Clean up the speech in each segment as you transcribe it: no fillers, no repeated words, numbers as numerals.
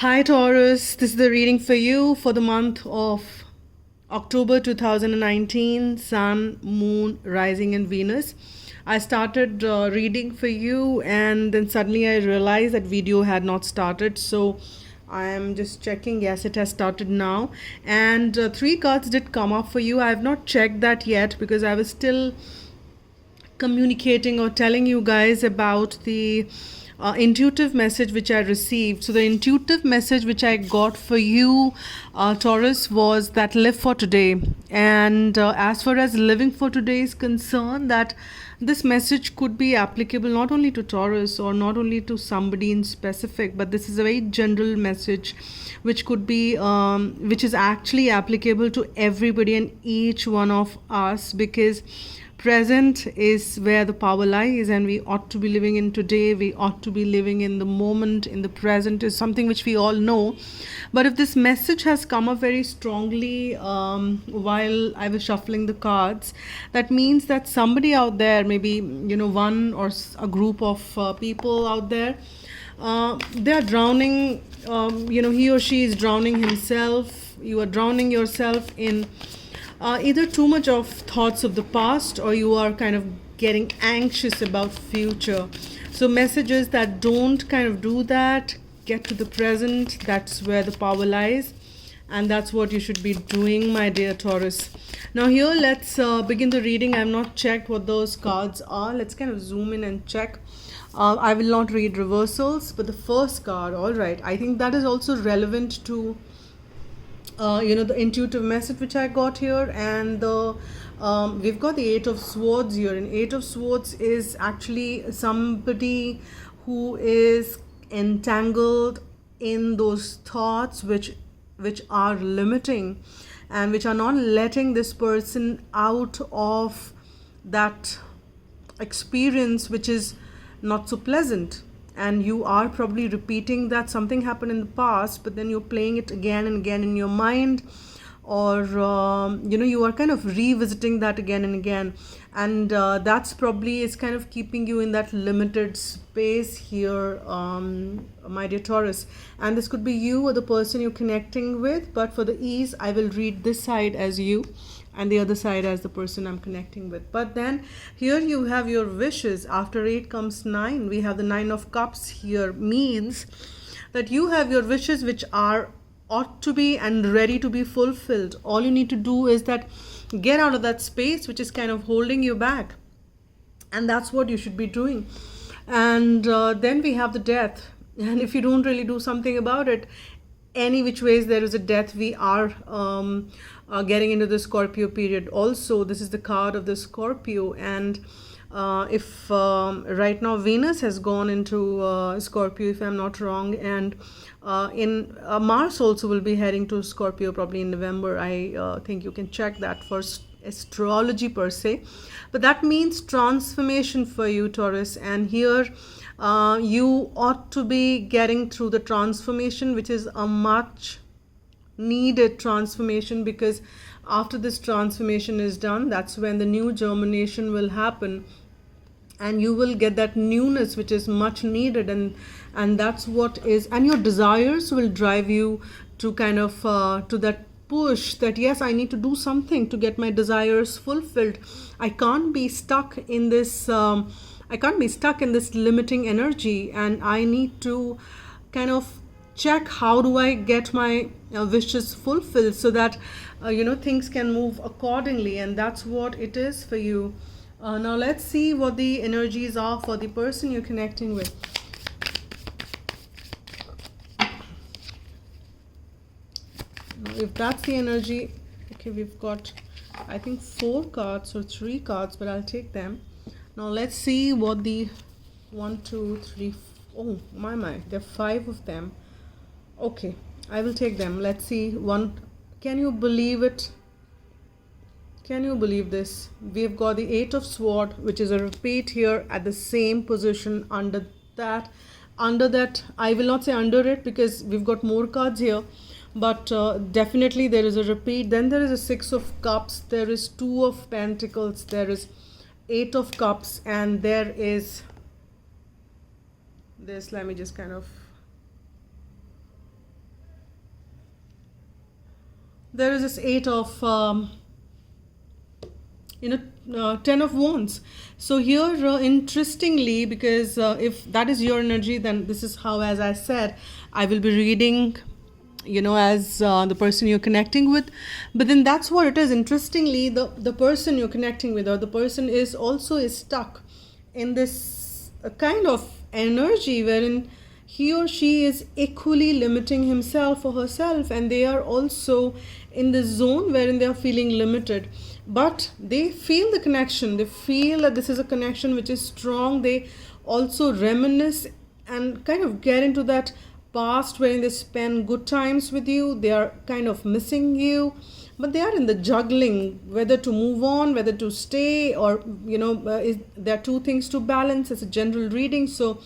Hi Taurus, this is the reading for you for the month of October 2019, Sun, Moon, Rising and Venus. I started reading for you and then suddenly I realized that video had not started, so I am just checking. Yes, it has started now, and three cards did come up for you. I have not checked that yet because I was still communicating or telling you guys about the intuitive message which I received. So, the intuitive message which I got for you, Taurus, was that live for today. And as far as living for today is concerned, that this message could be applicable not only to Taurus or not only to somebody in specific, but this is a very general message which could be, which is actually applicable to everybody and each one of us, because present is where the power lies and we ought to be living in today. We ought to be living in the moment, in the present is something which we all know. But if this message has come up very strongly while I was shuffling the cards, that means that somebody out there, maybe one or a group of people out there, they are drowning. He or she is drowning himself. You are drowning yourself in either too much of thoughts of the past, or you are kind of getting anxious about future. So messages that don't kind of do that, get to the present. That's where the power lies, and that's what you should be doing, my dear Taurus. Now here, let's begin the reading. I have not checked what those cards are. Let's kind of zoom in and check. I will not read reversals, but the first card, all right, I think that is also relevant to the intuitive message which I got here. And the we've got the Eight of Swords here, and Eight of Swords is actually somebody who is entangled in those thoughts which are limiting and which are not letting this person out of that experience which is not so pleasant. And you are probably repeating that something happened in the past, but then you're playing it again and again in your mind, or you are kind of revisiting that again and again, and that's probably is kind of keeping you in that limited space here, my dear Taurus. And this could be you or the person you're connecting with, but for the ease I will read this side as you and the other side as the person I'm connecting with. But then here you have your wishes. After 8 comes 9. We have the 9 of Cups here, means that you have your wishes which are ought to be and ready to be fulfilled. All you need to do is that get out of that space which is kind of holding you back, and that's what you should be doing. And then we have the Death, and if you don't really do something about it, any which ways there is a death. We are getting into the Scorpio period also. This is the card of the Scorpio, and if right now Venus has gone into Scorpio, if I'm not wrong, and in Mars also will be heading to Scorpio probably in November. I think you can check that for astrology per se, but that means transformation for you, Taurus. And here you ought to be getting through the transformation, which is a much needed transformation, because after this transformation is done, that's when the new germination will happen, and you will get that newness which is much needed. And that's what is, and your desires will drive you to kind of to that push that yes, I need to do something to get my desires fulfilled. I can't be stuck in this limiting energy, and I need to kind of check how do I get my wishes fulfilled, so that things can move accordingly. And that's what it is for you. Now let's see what the energies are for the person you're connecting with. Now, if that's the energy, okay, we've got I think 4 cards or 3 cards, but I'll take them. Now let's see what the 1, 2, 3, oh my, there are 5 of them. Okay, I will take them. Let's see. One, can you believe it? Can you believe this? We've got the 8 of Swords, which is a repeat here at the same position under that. I will not say under it because we've got more cards here, but definitely there is a repeat. Then there is a 6 of Cups, there is 2 of Pentacles, there is 8 of Cups, and there is this. Let me just kind of there is this eight of ten of wands. So here, interestingly, because if that is your energy, then this is how, as I said, I will be reading, as the person you're connecting with. But then that's what it is. Interestingly, the person you're connecting with, or the person is stuck in this kind of energy wherein he or she is equally limiting himself or herself, and they are also in the zone wherein they are feeling limited. But they feel the connection, they feel that this is a connection which is strong. They also reminisce and kind of get into that past wherein they spend good times with you. They are kind of missing you, but they are in the juggling whether to move on, whether to stay, or there are two things to balance. It's a general reading, so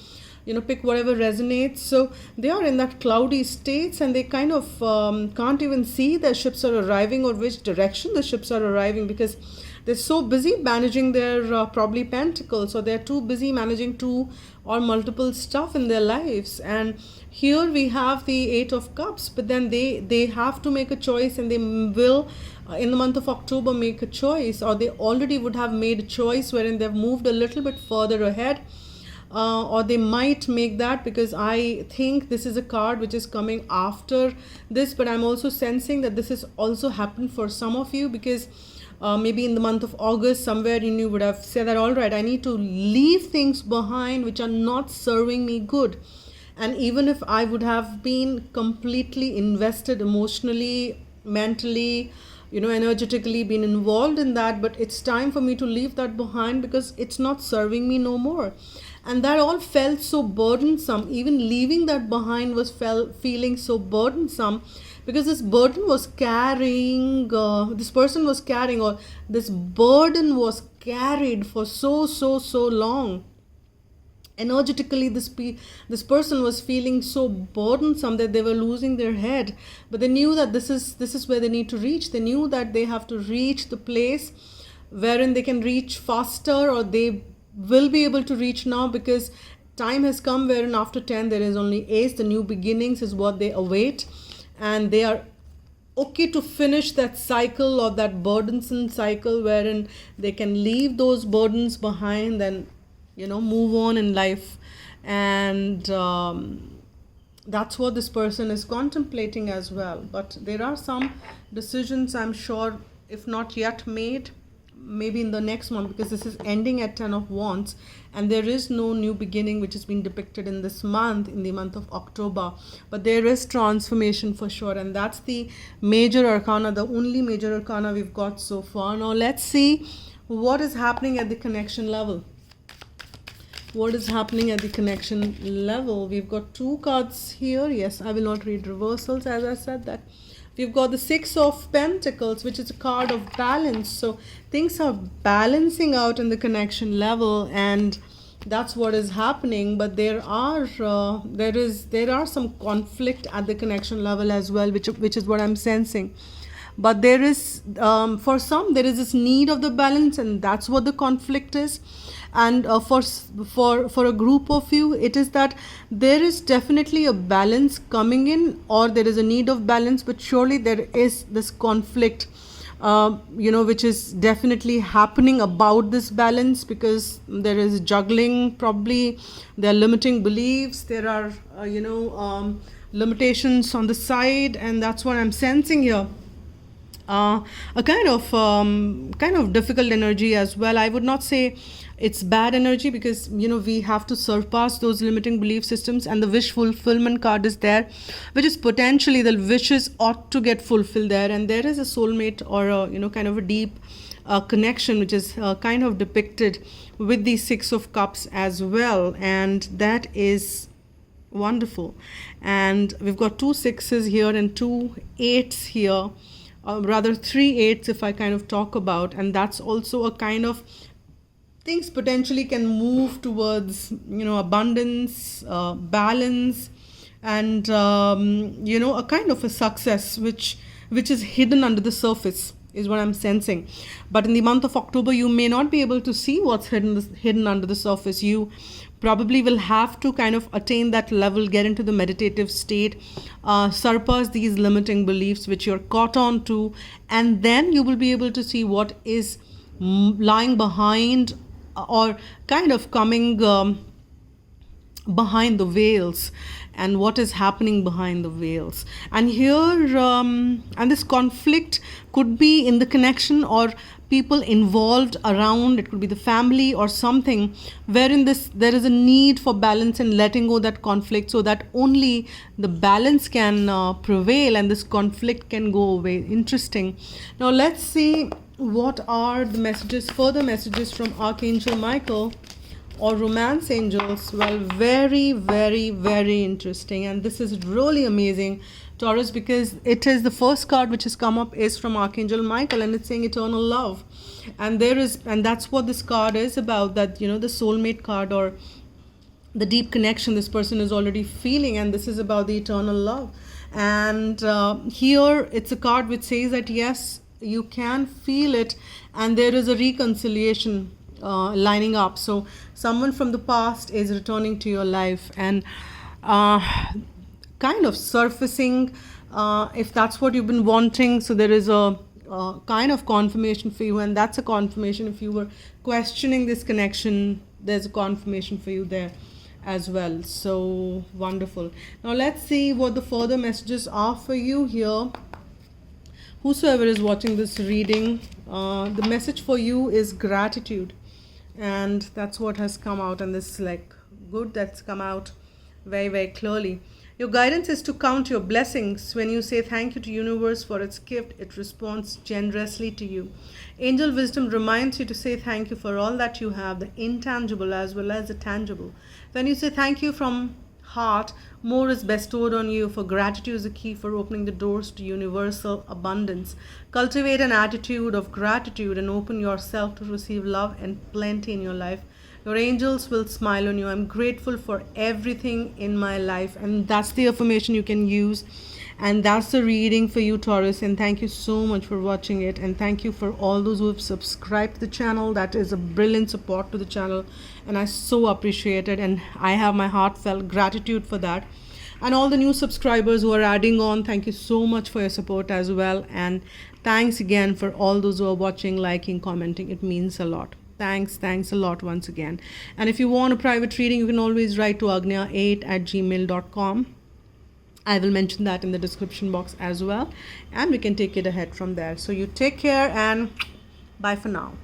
pick whatever resonates. So they are in that cloudy states, and they kind of can't even see the ships are arriving or which direction the ships are arriving, because they're so busy managing their probably pentacles, or they're too busy managing two or multiple stuff in their lives. And here we have the Eight of Cups, but then they have to make a choice, and they will in the month of October make a choice, or they already would have made a choice wherein they've moved a little bit further ahead. Or they might make that, because I think this is a card which is coming after this, but I'm also sensing that this has also happened for some of you, because maybe in the month of August somewhere in you would have said that, all right, I need to leave things behind which are not serving me good. And even if I would have been completely invested emotionally, mentally, energetically been involved in that, but it's time for me to leave that behind because it's not serving me no more. And that all felt so burdensome. Even leaving that behind was feeling so burdensome, because this burden was carrying, this person was carrying, or this burden was carried for so long. Energetically, this person was feeling so burdensome that they were losing their head. But they knew that this is where they need to reach. They knew that they have to reach the place wherein they can reach faster, or they will be able to reach now, because time has come wherein after 10 there is only ace. The new beginnings is what they await, and they are okay to finish that cycle, or that burdensome cycle wherein they can leave those burdens behind and move on in life. And that's what this person is contemplating as well. But there are some decisions, I'm sure, if not yet made, maybe in the next month, because this is ending at 10 of Wands, and there is no new beginning which has been depicted in this month, in the month of October. But there is transformation for sure, and that's the major arcana, the only major arcana we've got so far. Now let's see what is happening at the connection level. What is happening at the connection level? We've got two cards here. Yes, I will not read reversals, as I said that. We've got the Six of Pentacles, which is a card of balance. So things are balancing out in the connection level, and that's what is happening. But there are some conflict at the connection level as well, which is what I'm sensing. But there is for some, there is this need of the balance, and that's what the conflict is. And for a group of you, it is that there is definitely a balance coming in, or there is a need of balance, but surely there is this conflict which is definitely happening about this balance, because there is juggling. Probably there are limiting beliefs, there are limitations on the side, and that's what I'm sensing here. A kind of difficult energy as well. I would not say it's bad energy, because we have to surpass those limiting belief systems, and the wish fulfillment card is there, which is potentially the wishes ought to get fulfilled there. And there is a soulmate, or a kind of a deep connection, which is kind of depicted with the Six of Cups as well, and that is wonderful. And we've got two sixes here and two eights here. Rather 3 8s if I kind of talk about, and that's also a kind of things potentially can move towards abundance, balance, and a kind of a success which is hidden under the surface, is what I'm sensing. But in the month of October, you may not be able to see what's hidden under the surface. You probably will have to kind of attain that level, get into the meditative state, surpass these limiting beliefs which you're caught on to, and then you will be able to see what is lying behind, or kind of coming behind the veils, and what is happening behind the veils. And here, and this conflict could be in the connection or people involved around. It could be the family or something, wherein there is a need for balance and letting go that conflict, so that only the balance can prevail and this conflict can go away. Interesting. Now let's see what are the messages, further messages from Archangel Michael or romance angels. Well, very, very, very interesting, and this is really amazing, Taurus, because it is the first card which has come up is from Archangel Michael, and it's saying eternal love. And that's what this card is about, that the soulmate card, or the deep connection this person is already feeling, and this is about the eternal love. And here it's a card which says that yes, you can feel it, and there is a reconciliation lining up. So someone from the past is returning to your life and kind of surfacing, if that's what you've been wanting. So there is a kind of confirmation for you, and that's a confirmation. If you were questioning this connection, there's a confirmation for you there as well. So wonderful. Now let's see what the further messages are for you here. Whosoever is watching this reading, the message for you is gratitude, and that's what has come out, and this is like good, that's come out very, very clearly. Your guidance is to count your blessings. When you say thank you to universe for its gift, it responds generously to you. Angel wisdom reminds you to say thank you for all that you have, the intangible as well as the tangible. When you say thank you from heart, more is bestowed on you, for gratitude is the key for opening the doors to universal abundance. Cultivate an attitude of gratitude and open yourself to receive love and plenty in your life. Your angels will smile on you. I'm grateful for everything in my life. And that's the affirmation you can use. And that's the reading for you, Taurus. And thank you so much for watching it. And thank you for all those who have subscribed to the channel. That is a brilliant support to the channel, and I so appreciate it. And I have my heartfelt gratitude for that. And all the new subscribers who are adding on, thank you so much for your support as well. And thanks again for all those who are watching, liking, commenting. It means a lot. Thanks a lot once again. And if you want a private reading, you can always write to agnya8@gmail.com. I will mention that in the description box as well, and we can take it ahead from there. So you take care, and bye for now.